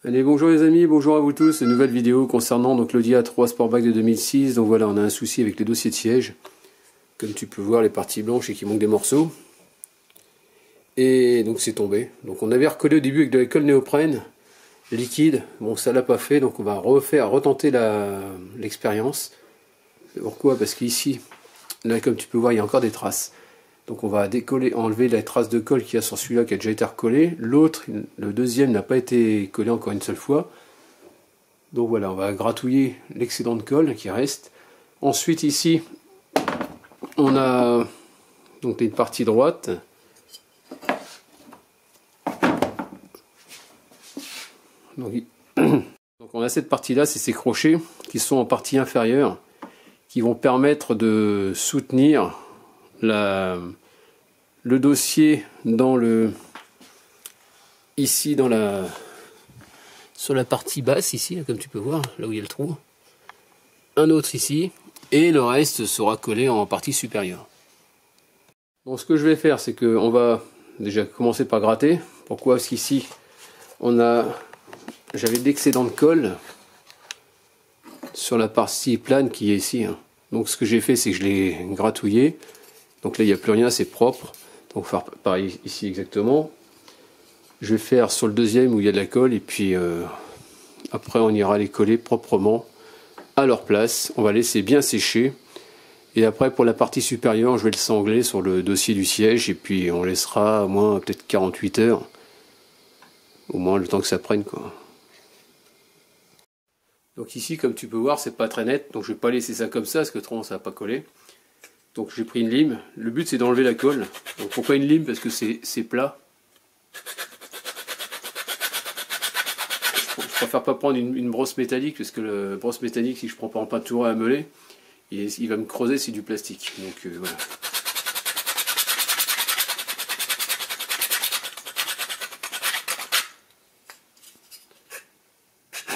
Allez, bonjour les amis, bonjour à vous tous, une nouvelle vidéo concernant donc l'Audi A3 Sportback de 2006. Donc voilà, on a un souci avec les dossiers de siège. Comme tu peux voir, les parties blanches et qu'il manque des morceaux. Et donc c'est tombé. Donc on avait recollé au début avec de la colle néoprène liquide. Bon, ça l'a pas fait, donc on va retenter l'expérience. Pourquoi? Parce qu'ici, là comme tu peux voir, il y a encore des traces. Donc on va décoller, enlever la trace de colle qu'il y a sur celui-là qui a déjà été recollé. L'autre, le deuxième, n'a pas été collé encore une seule fois. Donc voilà, on va gratouiller l'excédent de colle qui reste. Ensuite ici, on a donc une partie droite. Donc on a cette partie-là, c'est ces crochets qui sont en partie inférieure, qui vont permettre de soutenir le dossier sur la partie basse ici, là, comme tu peux voir, là où il y a le trou. Un autre ici, et le reste sera collé en partie supérieure. Donc ce que je vais faire, c'est que on va déjà commencer par gratter. Pourquoi? Parce qu'ici, j'avais de l'excédent de colle sur la partie plane qui est ici. Donc ce que j'ai fait, c'est que je l'ai gratouillé. Donc là, il n'y a plus rien, c'est propre. Donc faire pareil ici exactement. Je vais faire sur le deuxième où il y a de la colle, et puis après on ira les coller proprement à leur place. On va laisser bien sécher. Et après, pour la partie supérieure, je vais le sangler sur le dossier du siège, et puis on laissera au moins peut-être 48 heures. Au moins le temps que ça prenne, quoi. Donc ici, comme tu peux voir, c'est pas très net, donc je vais pas laisser ça comme ça, parce que autrement ça va pas coller. Donc j'ai pris une lime. Le but c'est d'enlever la colle. Donc pourquoi une lime? Parce que c'est plat. Je préfère pas prendre une brosse métallique, parce que la brosse métallique, si je prends pas tout à meuler, il va me creuser, c'est du plastique. Donc voilà.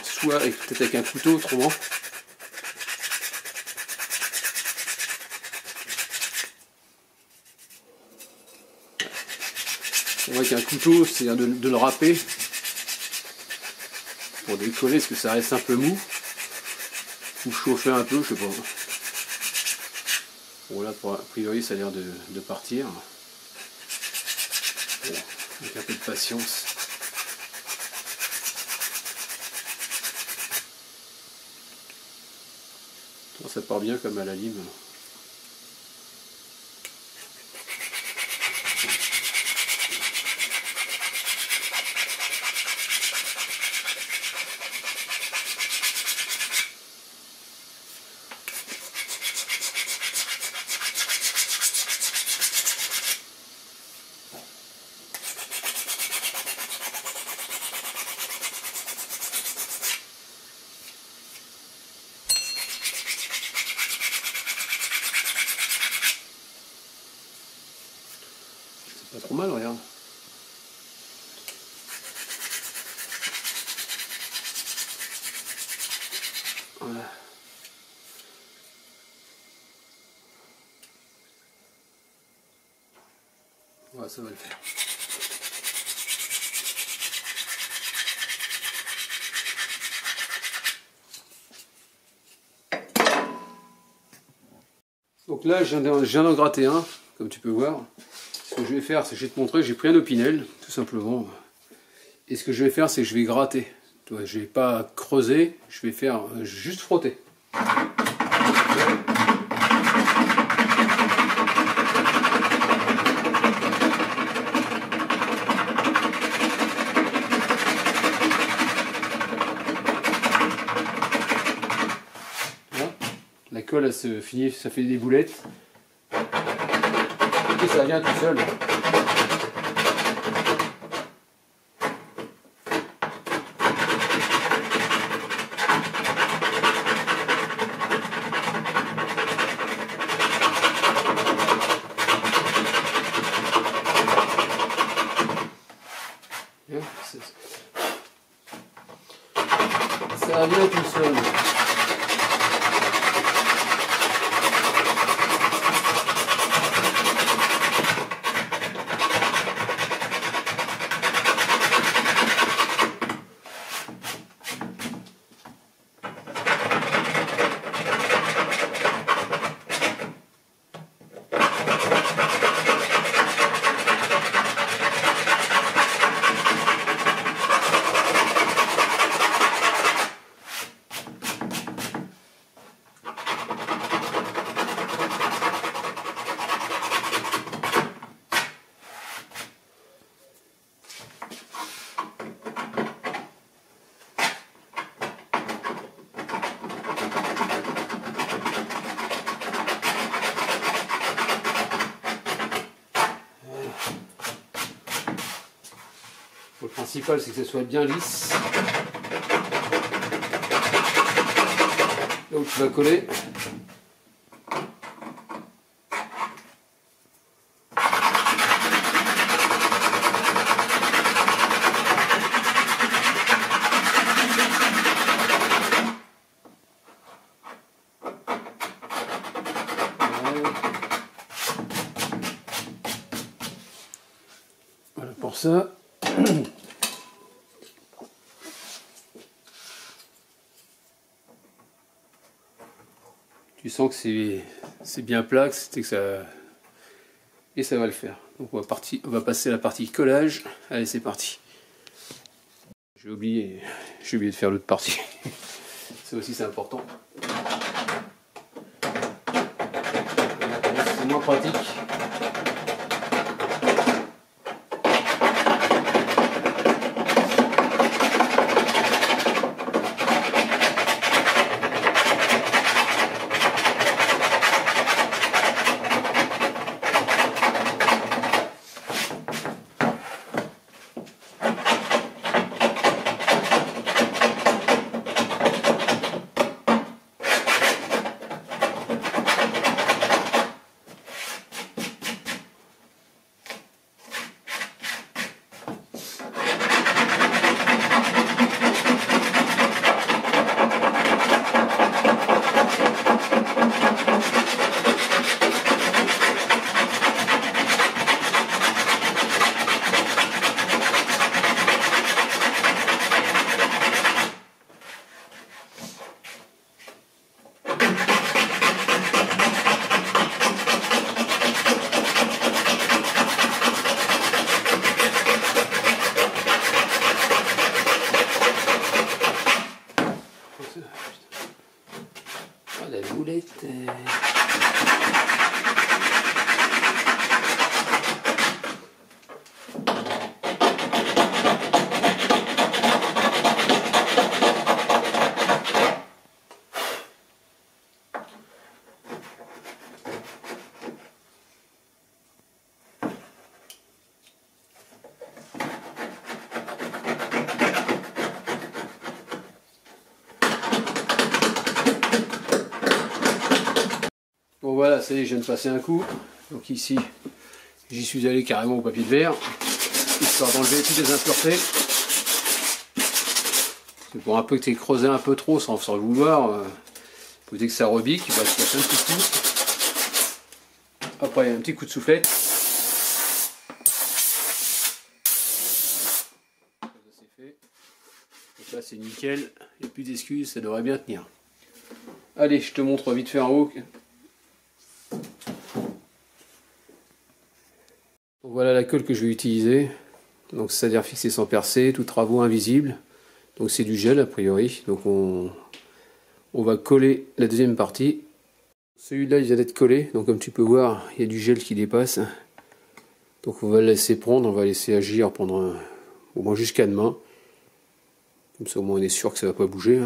Soit peut-être avec un couteau, autrement. Avec un couteau, c'est-à-dire de le râper pour décoller, parce que ça reste un peu mou. Ou chauffer un peu, je sais pas. Bon là, a priori, ça a l'air de partir. Bon, avec un peu de patience. Bon, ça part bien comme à la lime. Pas trop mal, regarde. Voilà. Ouais, ça va le faire. Donc là, je viens d'en gratter un, comme tu peux voir. Ce que je vais faire, c'est que je vais te montrer, j'ai pris un opinel, tout simplement. Et ce que je vais faire, c'est que je vais gratter. Je ne vais pas creuser, je vais faire juste frotter. Voilà. La colle, elle se finit, ça fait des boulettes. Et ça vient tout seul. Ça vient tout seul. principal, c'est que ça soit bien lisse. Là où tu vas coller. Voilà pour ça. Tu sens que c'est bien plat, que ça... Et ça va le faire. Donc on va passer à la partie collage. Allez, c'est parti. J'ai oublié de faire l'autre partie. Ça aussi c'est important. C'est moins pratique. Ah, la boulette. Bon voilà, ça y est, je viens de passer un coup. Donc ici, j'y suis allé carrément au papier de verre, histoire d'enlever toutes les impuretés. C'est pour un peu que tu aies creusé un peu trop sans le vouloir. Pour dès que ça rebique, il va se passer un petit coup. Après, un petit coup de soufflette. C'est fait. Donc là, c'est nickel. Il n'y a plus d'excuses, ça devrait bien tenir. Allez, je te montre vite fait en haut. Donc voilà la colle que je vais utiliser. Donc c'est-à-dire fixée sans percer, tout travaux invisibles. Donc c'est du gel a priori. Donc on va coller la deuxième partie. Celui-là il vient d'être collé. Donc comme tu peux voir, il y a du gel qui dépasse. Donc on va le laisser prendre, on va laisser agir pendant au moins jusqu'à demain. Comme ça au moins on est sûr que ça ne va pas bouger.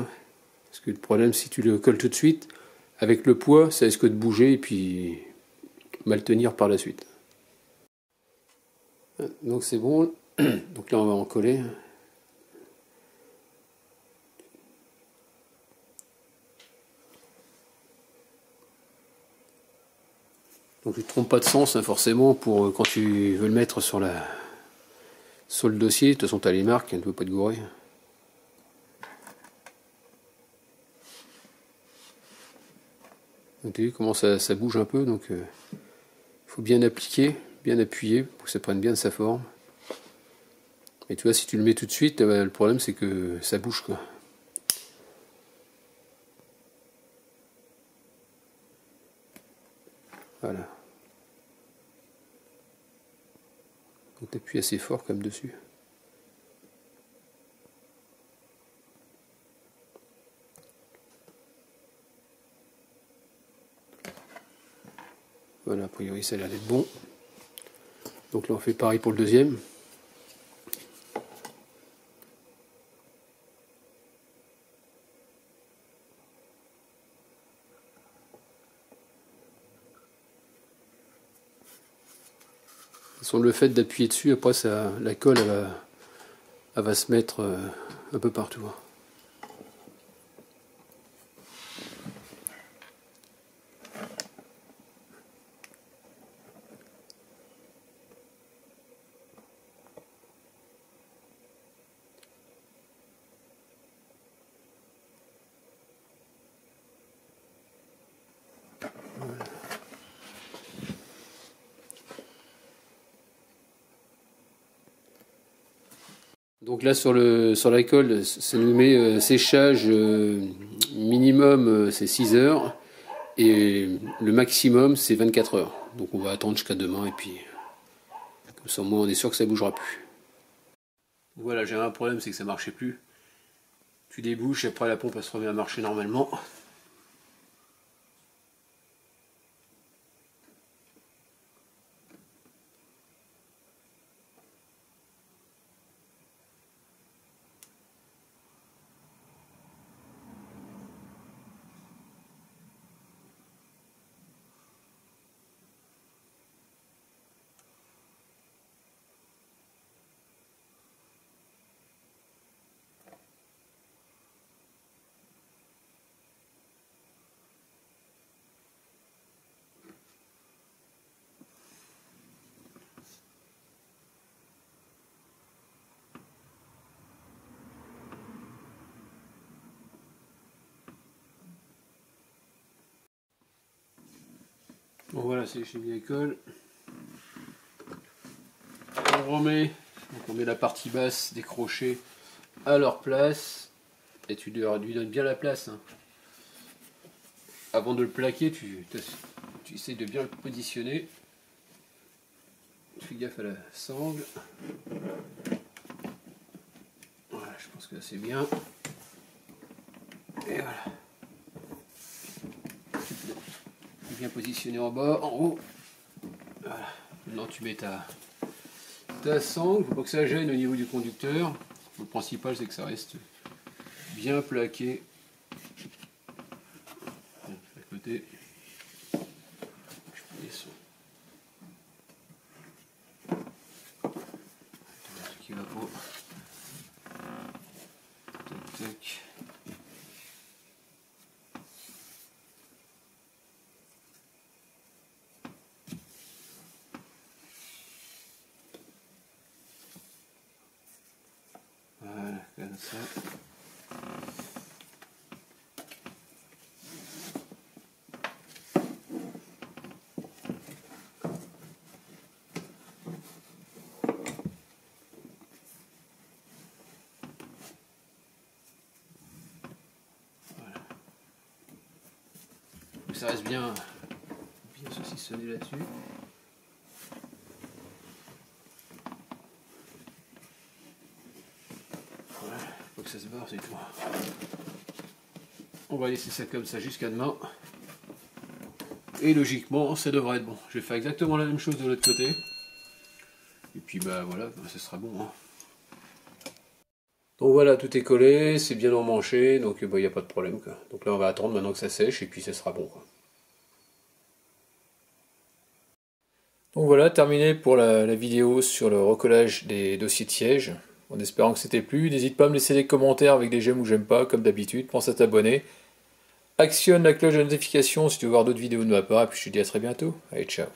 Parce que le problème, si tu le colles tout de suite, avec le poids, ça risque de bouger et puis mal tenir par la suite. Donc c'est bon. Donc là on va en coller. Donc tu ne te trompes pas de sens forcément pour quand tu veux le mettre sur le dossier. De toute façon tu as les marques, ne peut pas te gourer. Donc, tu as vu comment ça bouge un peu, donc il faut bien appliquer, bien appuyer pour que ça prenne bien de sa forme. Et tu vois, si tu le mets tout de suite, le problème c'est que ça bouge quoi. Voilà. Donc tu appuies assez fort comme dessus. Voilà, a priori ça a l'air d'être bon. Donc là on fait pareil pour le deuxième. Le fait d'appuyer dessus, après la colle elle va se mettre un peu partout. Donc là sur la colle, ça nous met séchage minimum c'est 6 heures et le maximum c'est 24 heures. Donc on va attendre jusqu'à demain et puis comme ça au moins on est sûr que ça bougera plus. Voilà, j'ai un problème, c'est que ça marchait plus. Tu débouches et après la pompe elle se remet à marcher normalement. Bon voilà, c'est chez Biacol. On remet, donc on met la partie basse des crochets à leur place. Et tu lui donnes bien la place. Hein. Avant de le plaquer, tu essayes de bien le positionner. Fais gaffe à la sangle. Voilà, je pense que là c'est bien. Et voilà. Bien positionné en bas, en haut. Voilà. Maintenant tu mets ta sangle, faut pas que ça gêne au niveau du conducteur. Le principal c'est que ça reste bien plaqué. À côté. Je prends les sons. Ce qui va pas. Tac tac. Voilà, comme ça. Voilà. Donc ça reste bien saucissonné là-dessus. Voilà, faut que ça se barre, c'est tout. On va laisser ça comme ça jusqu'à demain. Et logiquement, ça devrait être bon. Je vais faire exactement la même chose de l'autre côté. Et puis bah voilà, ça sera bon. Hein. Donc voilà, tout est collé, c'est bien emmanché, donc il n'y a pas de problème. Quoi. Donc là on va attendre maintenant que ça sèche et puis ça sera bon. Quoi. Donc voilà, terminé pour la vidéo sur le recollage des dossiers de siège. En espérant que c'était plu, n'hésite pas à me laisser des commentaires avec des j'aime ou j'aime pas, comme d'habitude, pense à t'abonner. Actionne la cloche de notification si tu veux voir d'autres vidéos de ma part, et puis je te dis à très bientôt. Allez, ciao.